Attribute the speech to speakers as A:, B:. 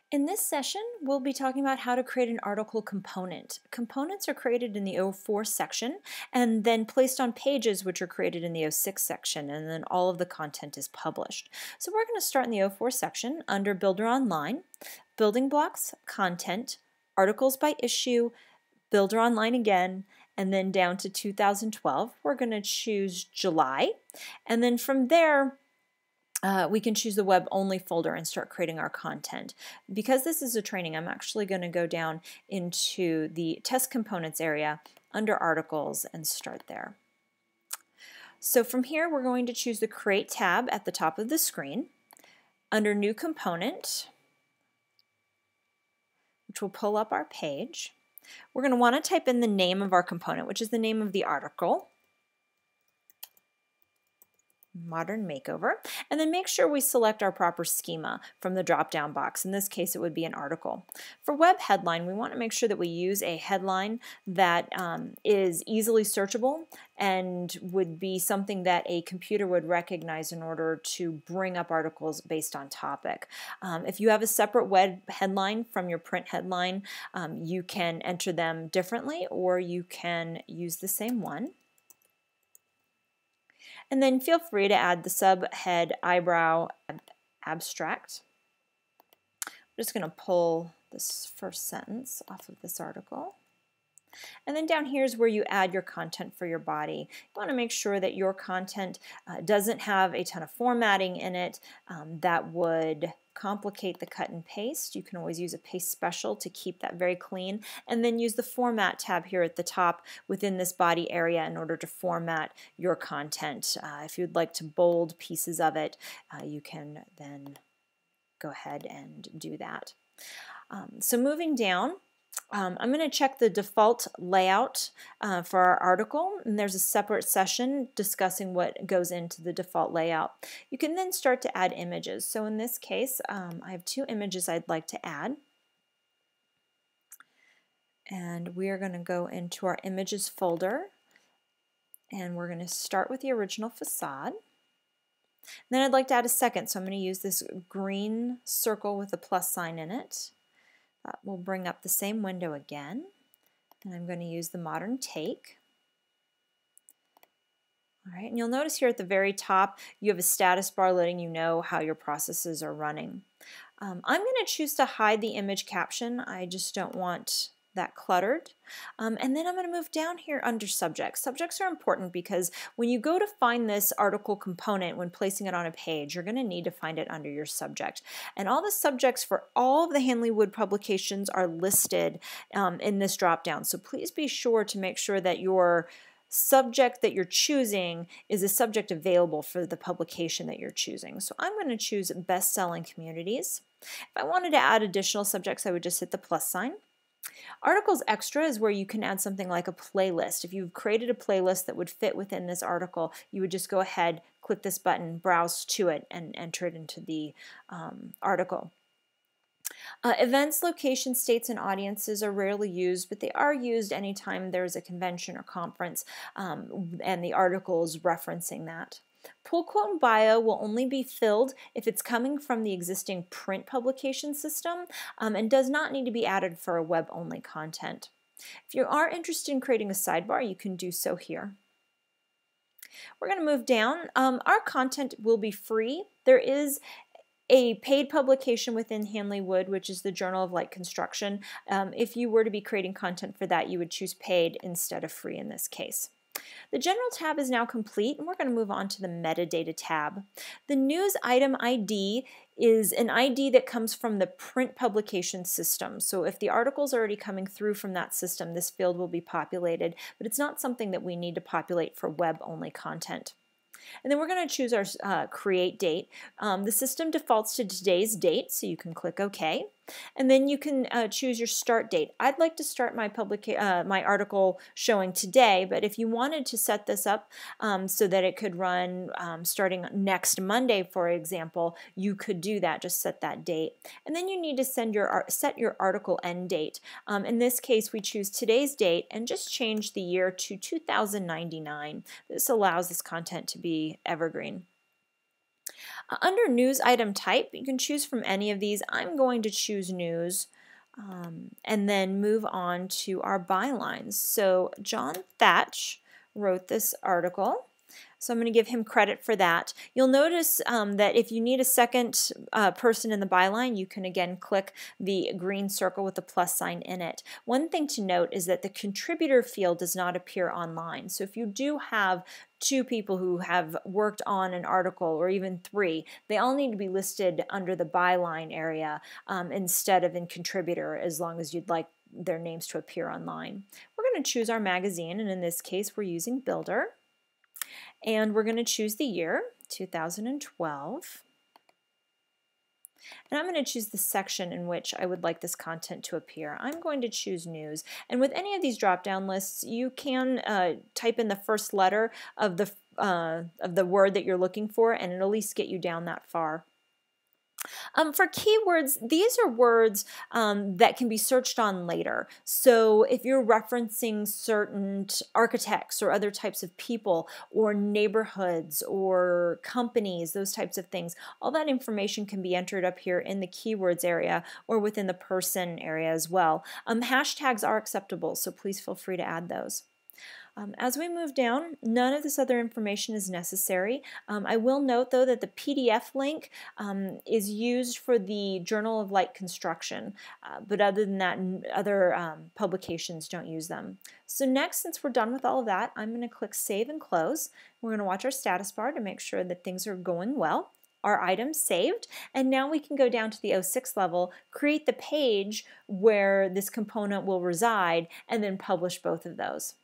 A: In this session, we'll be talking about how to create an article component. Components are created in the O4 section and then placed on pages which are created in the O6 section, and then all of the content is published. So we're going to start in the O4 section under Builder Online, Building Blocks, Content, Articles by Issue, Builder Online again, and then down to 2012. We're going to choose July, and then from there we can choose the web only folder and start creating our content. Because this is a training, I'm actually going to go down into the test components area under articles and start there. So from here we're going to choose the Create tab at the top of the screen. Under New Component, which will pull up our page, we're going to want to type in the name of our component, which is the name of the article. Modern Makeover, and then make sure we select our proper schema from the drop-down box. In this case, it would be an article. For web headline, we want to make sure that we use a headline that is easily searchable and would be something that a computer would recognize in order to bring up articles based on topic. If you have a separate web headline from your print headline, you can enter them differently, or you can use the same one. And then feel free to add the subhead, eyebrow, abstract. I'm just going to pull this first sentence off of this article. And then down here is where you add your content for your body. You want to make sure that your content doesn't have a ton of formatting in it that would complicate the cut and paste. You can always use a paste special to keep that very clean, and then use the format tab here at the top within this body area in order to format your content. If you'd like to bold pieces of it, you can then go ahead and do that. So moving down, I'm going to check the default layout for our article, and there's a separate session discussing what goes into the default layout. You can then start to add images. So in this case, I have 2 images I'd like to add. And we are going to go into our images folder, and we're going to start with the original facade. Then I'd like to add a second, so I'm going to use this green circle with a plus sign in it. We'll bring up the same window again, and I'm going to use the modern take. All right, and you'll notice here at the very top you have a status bar letting you know how your processes are running. I'm going to choose to hide the image caption. I just don't want that cluttered. And then I'm going to move down here under subjects. Subjects are important because when you go to find this article component when placing it on a page, you're going to need to find it under your subject. And all the subjects for all of the Handley Wood publications are listed in this drop-down. So please be sure to make sure that your subject that you're choosing is a subject available for the publication that you're choosing. So I'm going to choose best-selling communities. If I wanted to add additional subjects, I would just hit the plus sign. Articles Extra is where you can add something like a playlist. If you've created a playlist that would fit within this article, you would just go ahead, click this button, browse to it, and enter it into the article. Events, locations, states, and audiences are rarely used, but they are used anytime there's a convention or conference and the article is referencing that. Pull quote and bio will only be filled if it's coming from the existing print publication system and does not need to be added for a web-only content. If you are interested in creating a sidebar, you can do so here. We're going to move down. Our content will be free. There is a paid publication within Handley Wood, which is the Journal of Light Construction. If you were to be creating content for that, you would choose paid instead of free in this case. The General tab is now complete, and we're going to move on to the Metadata tab. The News Item ID is an ID that comes from the print publication system. So if the article is already coming through from that system, this field will be populated, but it's not something that we need to populate for web-only content. And then we're going to choose our create date. The system defaults to today's date, so you can click OK. And then you can choose your start date. I'd like to start my my article showing today, but if you wanted to set this up so that it could run starting next Monday, for example, you could do that. Just set that date. And then you need to set your article end date. In this case, we choose today's date and just change the year to 2099. This allows this content to be evergreen. Under news item type, you can choose from any of these. I'm going to choose news. And then move on to our bylines. So John Thatch wrote this article, so I'm going to give him credit for that. You'll notice that if you need a second person in the byline, you can again click the green circle with the plus sign in it. One thing to note is that the contributor field does not appear online. So if you do have 2 people who have worked on an article, or even 3, they all need to be listed under the byline area instead of in contributor, as long as you'd like their names to appear online. We're going to choose our magazine, and in this case we're using Builder. And we're going to choose the year, 2012. And I'm going to choose the section in which I would like this content to appear. I'm going to choose news. And with any of these drop-down lists, you can type in the first letter of the word that you're looking for, and it'll at least get you down that far. For keywords, these are words that can be searched on later. So if you're referencing certain architects or other types of people or neighborhoods or companies, those types of things, all that information can be entered up here in the keywords area or within the person area as well. Hashtags are acceptable, so please feel free to add those. As we move down, none of this other information is necessary. I will note, though, that the PDF link is used for the Journal of Light Construction, but other than that, other publications don't use them. So next, since we're done with all of that, I'm going to click Save and Close. We're going to watch our status bar to make sure that things are going well. Our items saved, and now we can go down to the 06 level, create the page where this component will reside, and then publish both of those.